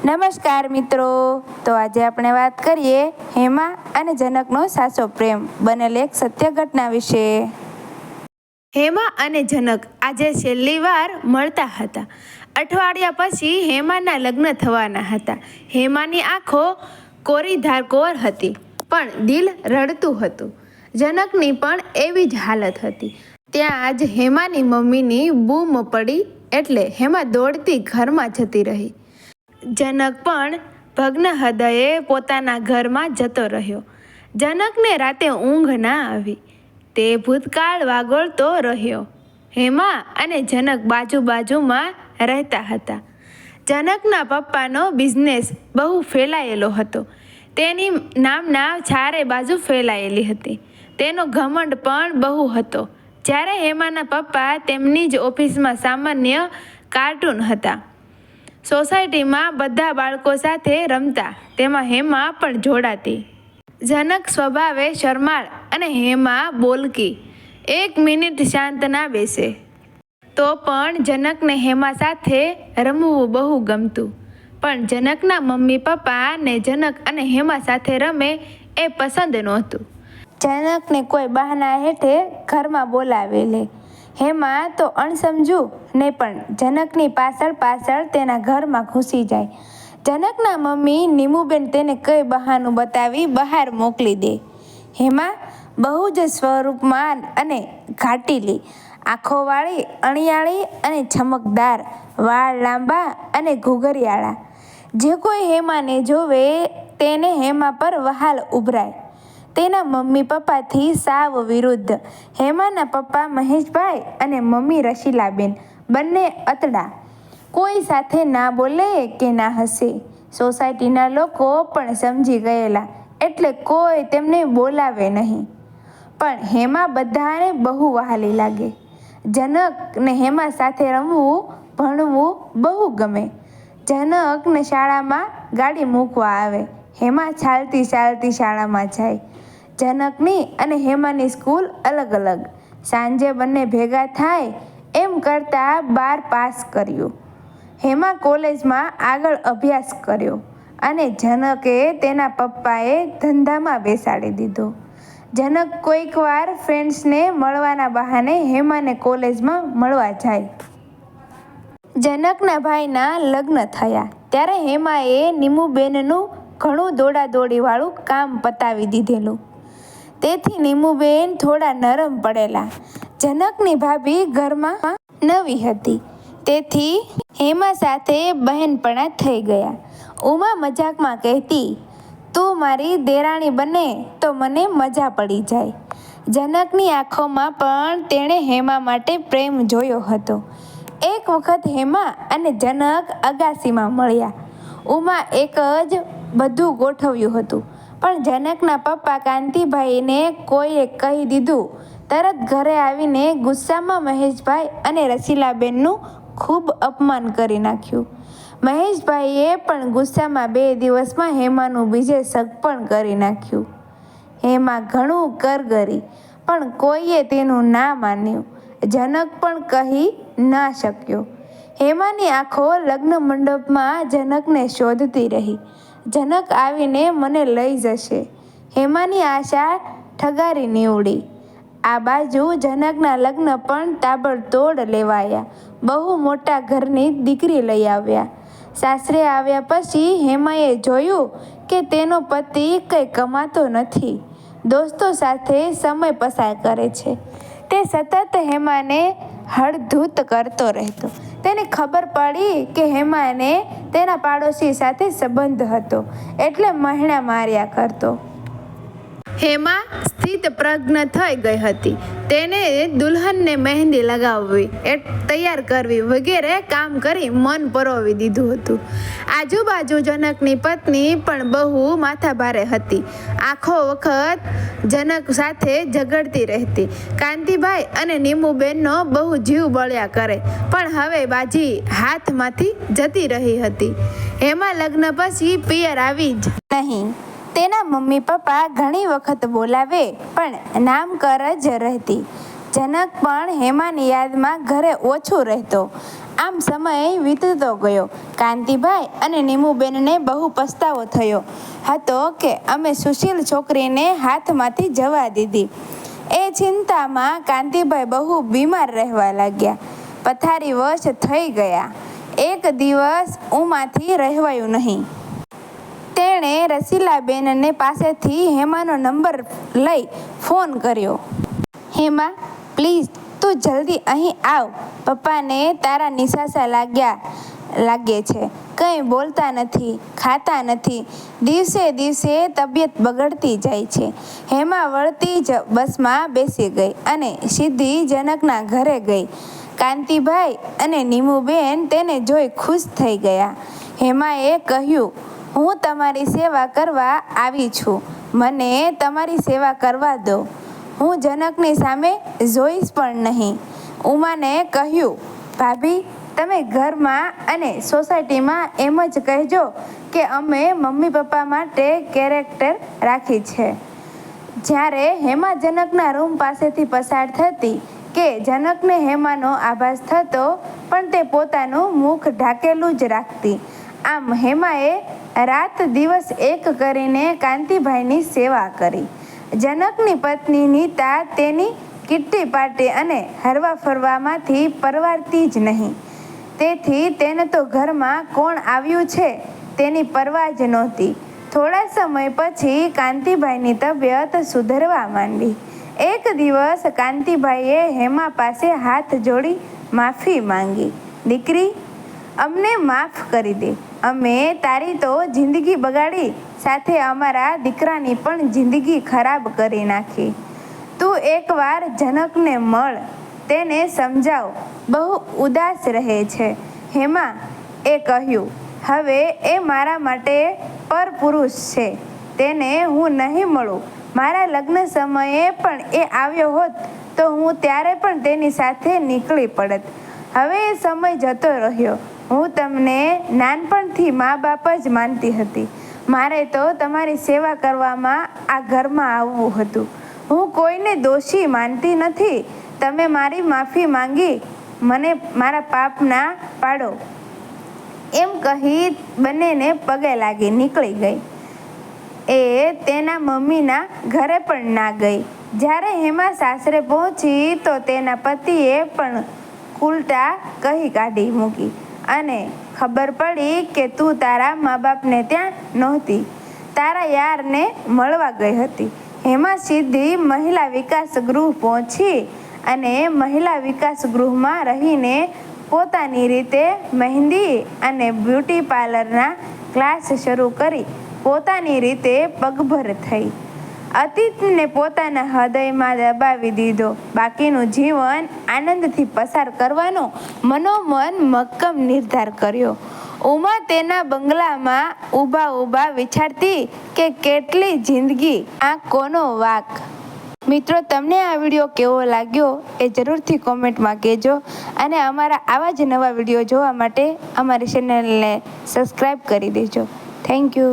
નમસ્કાર મિત્રો, તો આજે આપણે વાત કરીએ હેમા અને જનકનો સાચો પ્રેમ બનેલ એક સત્ય ઘટના વિશે. હેમા અને જનક આજે છેલ્લી વાર મળતા હતા. અઠવાડિયા પછી હેમાના લગ્ન થવાના હતા. હેમાની આંખો કોરીધારકોર હતી, પણ દિલ રડતું હતું. જનકની પણ એવી જ હાલત હતી. ત્યાં જ હેમાની મમ્મીની બૂમ પડી એટલે હેમા દોડતી ઘરમાં જતી રહી. જનક પણ ભગ્ન હૃદયે પોતાના ઘરમાં જતો રહ્યો. જનકને રાતે ઊંઘ ના આવી. તે ભૂતકાળ વાગોળતો રહ્યો. હેમા અને જનક બાજુમાં રહેતા હતા. જનકના પપ્પાનો બિઝનેસ બહુ ફેલાયેલો હતો. તેની નામના ચારે બાજુ ફેલાયેલી હતી. તેનો ઘમંડ પણ બહુ હતો. જ્યારે હેમાના પપ્પા તેમની જ ઓફિસમાં સામાન્ય કાર્ટૂન હતા. સોસાયટીમાં બધા બાળકો સાથે રમતા, તેમાં હેમા પણ જોડાતી. જનક સ્વભાવે શરમાળ અને હેમા બોલકી. 1 મિનિટ શાંત ના બેસે તો પણ જનકને હેમા સાથે રમવું બહુ ગમતું. પણ જનકના મમ્મી પપ્પા ને જનક અને હેમા સાથે રમે એ પસંદ નહોતું. જનકને કોઈ બહાના હેઠે ઘરમાં બોલાવે લે. હેમા તો અણસમજુ ને પણ જનકની પાછળ તેના ઘરમાં ઘૂસી જાય. જનકના મમ્મી નીમુબેન તેને કઈ બહાનું બતાવી બહાર મોકલી દે. હેમા બહુ જ સ્વરૂપમાં અને ઘાટીલી, આંખોવાળી, અણિયાળી અને ચમકદાર, વાળ લાંબા અને ઘૂઘરિયાળા. જે કોઈ હેમાને જોવે તેને હેમા પર વહાલ ઉભરાય. તેના મમ્મી પપ્પાથી સાવ વિરુદ્ધ. હેમાના પપ્પા મહેશભાઈ અને મમ્મી રસીલાબેન બંને અતડા. કોઈ સાથે ના બોલે કે ના હસે. સોસાયટીના લોકો પણ સમજી ગયેલા એટલે કોઈ તેમને બોલાવે નહીં. પણ હેમા બધાને બહુ વહાલી લાગે. જનકને હેમા સાથે રમવું, ભણવું બહુ ગમે. જનકને શાળામાં ગાડી મૂકવા આવે. હેમા ચાલતી શાળામાં જાય. જનકની અને હેમાની સ્કૂલ અલગ અલગ. સાંજે બંને ભેગા થાય એમ કરતાં 12 પાસ કર્યું. હેમા કોલેજમાં આગળ અભ્યાસ કર્યો અને જનકે તેના પપ્પાએ ધંધામાં બેસાડી દીધો. જનક કોઈકવાર ફ્રેન્ડ્સને મળવાના બહાને હેમાને કોલેજમાં મળવા જાય. જનકના ભાઈના લગ્ન થયા ત્યારે હેમાએ નીમુબેનનું ઘણું દોડાદોડીવાળું કામ પતાવી દીધેલું. તેથી નીમુબેન થોડા નરમ પડેલા. જનકની ભાભી ઘરમાં નવી હતી, તેથી હેમા સાથે બહેનપણા થઈ ગયા. ઉમા મજાકમાં કહેતી, તું મારી દેરાણી બને તો મને મજા પડી જાય. જનકની આંખોમાં પણ તેણે હેમા માટે પ્રેમ જોયો હતો. એક વખત હેમા અને જનક અગાસીમાં મળ્યા. ઉમા એક જ બધું ગોઠવ્યું હતું, પણ જનકના પપ્પા કાંતિભાઈને કોઈએ કહી દીધું. તરત ઘરે આવીને ગુસ્સામાં મહેશભાઈ અને રસીલાબેનનું ખૂબ અપમાન કરી નાખ્યું. મહેશભાઈએ પણ ગુસ્સામાં 2 દિવસમાં હેમાનું બીજે સગપણ કરી નાખ્યું. હેમા ઘણું કરગરી, પણ કોઈએ તેનું ના માન્યું. જનક પણ કહી ના શક્યો. હેમાની આંખો લગ્ન મંડપમાં જનકને શોધતી રહી. જનક આવીને મને લઈ જશે. હેમાની આશા ઠગારી નીવડી. આ બાજુ જનકના લગ્ન પણ તાબડતોડ લેવાયા. બહુ મોટા ઘરની દીકરી લઈ આવ્યા. સાસરે આવ્યા પછી હેમાએ જોયું કે તેનો પતિ કંઈ કમાતો નથી, દોસ્તો સાથે સમય પસાર કરે છે. તે સતત હેમાને હળધૂત કરતો રહેતો. તેને ખબર પડી કે હેમાને તેના પાડોશી સાથે સંબંધ હતો, એટલે મહેણા માર્યા કરતો. હેમા સ્થિતપ્રજ્ઞ થઈ ગઈ હતી. તેને દુલ્હનને મહેંદી લગાવવી, તૈયાર કરવી વગેરે કામ કરી મન પરોવી દીધું હતું. આજુબાજુ જનકની પત્ની પણ બહુ માથાભારે હતી. આખો વખત જનક સાથે ઝઘડતી રહેતી. કાંતિભાઈ અને નીમુબેનનો બહુ જીવ બળ્યા કરે, પણ હવે બાજી હાથમાંથી જતી રહી હતી. હેમા લગ્ન પછી પિયર આવી જ નહીં. તેના મમ્મી પપ્પા ઘણી વખત બોલાવે પણ નામકર જ રહેતી. જનક પણ હેમાની યાદમાં ઘરે ઓછો રહેતો. આમ સમય વીતતો ગયો. કાંતિભાઈ અને નીમુબેનને બહુ પસ્તાવો થયો હતો કે અમે સુશીલ છોકરીને હાથમાંથી જવા દીધી. એ ચિંતામાં કાંતિભાઈ બહુ બીમાર રહેવા લાગ્યા. પથારી વશ થઈ ગયા. એક દિવસ ઉમાંથી રહેવાયું નહીં. તેણે રસીલાબેનને પાસેથી હેમાનો નંબર લઈ ફોન કર્યો. હેમા, પ્લીઝ તું જલ્દી અહીં આવ. પપ્પાને તારા નિસાસા લાગે છે. કંઈ બોલતા નથી, ખાતા નથી. દિવસે દિવસે તબિયત બગડતી જાય છે. હેમા વળતી જ બસમાં બેસી ગઈ અને સીધી જનકના ઘરે ગઈ. કાંતિભાઈ અને નીમુબેન તેને જોઈ ખુશ થઈ ગયા. હેમાએ કહ્યું, હું તમારી સેવા કરવા આવી છું. મને તમારી સેવા કરવા દો. હું જનકની સામે જોઈશ પણ નહીં. ઉમાને કહ્યું, ભાભી, તમે ઘરમાં અને સોસાયટીમાં એમ જ કહેજો કે અમે મમ્મી પપ્પા માટે કેરેક્ટર રાખી છે. જ્યારે હેમા જનકના રૂમ પાસેથી પસાર થતી કે જનકને હેમાનો આભાસ થતો, પણ તે પોતાનું મુખ ઢાંકેલું જ રાખતી. આમ હેમાએ રાત દિવસ એક કરીને કાંતિભાઈની સેવા કરી. જનકની પત્ની નીતા તેની કિટ્ટી પાર્ટી અને હરવા ફરવામાંથી પરવારતી જ નહીં. તેથી તેને તો ઘરમાં કોણ આવ્યું છે તેની પરવા જ નહોતી. થોડા સમય પછી કાંતિભાઈની તબિયત સુધરવા માંડી. એક દિવસ કાંતિભાઈએ હેમા પાસે હાથ જોડી માફી માંગી. દીકરી, અમને માફ કરી દે. અમે તારી તો જિંદગી બગાડી, સાથે અમારા દીકરાની પણ જિંદગી ખરાબ કરી નાખી. તું એકવાર જનકને મળ, તેને સમજાવ. બહુ ઉદાસ રહે છે. હેમા એ કહ્યું, હવે એ મારા માટે પરપુરુષ છે. તેને હું નહીં મળું. મારા લગ્ન સમયે પણ એ આવ્યો હોત તો હું ત્યારે પણ તેની સાથે નીકળી પડત. હવે એ સમય જતો રહ્યો. હું તમને નાનપણથી મા બાપ જ માનતી હતી. મારે તો તમારી સેવા કરવામાં આ ઘરમાં આવવું હતું. હું કોઈને દોષી માનતી નથી. તમે મારી માફી માંગી મને મારા પાપના પાડો. એમ કહી બંનેને પગે લાગી નીકળી ગઈ. એ તેના મમ્મીના ઘરે પણ ના ગઈ. જ્યારે હેમા સાસરે પહોંચી તો તેના પતિએ પણ ઉલટા કહી કાઢી મૂકી અને ખબર પડી કે તું તારા મા બાપને ત્યાં નહોતી, તારા યારને મળવા ગઈ હતી. હેમા સીધી મહિલા વિકાસ ગૃહ પહોંચી અને મહિલા વિકાસ ગૃહમાં રહીને પોતાની રીતે મહેંદી અને બ્યુટી પાર્લરના ક્લાસ શરૂ કરી પોતાની રીતે પગભર થઈ. અતીતને પોતાના હૃદયમાં દબાવી દીધો. બાકીનું જીવન આનંદથી પસાર કરવાનો મનોમન મક્કમ નિર્ધાર કર્યો. ઉમા તેના બંગલામાં ઊભા વિચારતી કે કેટલી જિંદગી, આ કોનો વાંક. મિત્રો, તમને આ વિડીયો કેવો લાગ્યો એ જરૂરથી કોમેન્ટમાં કહેજો અને અમારા આવા જ નવા વિડીયો જોવા માટે અમારી ચેનલને સબસ્ક્રાઈબ કરી દેજો. Thank you.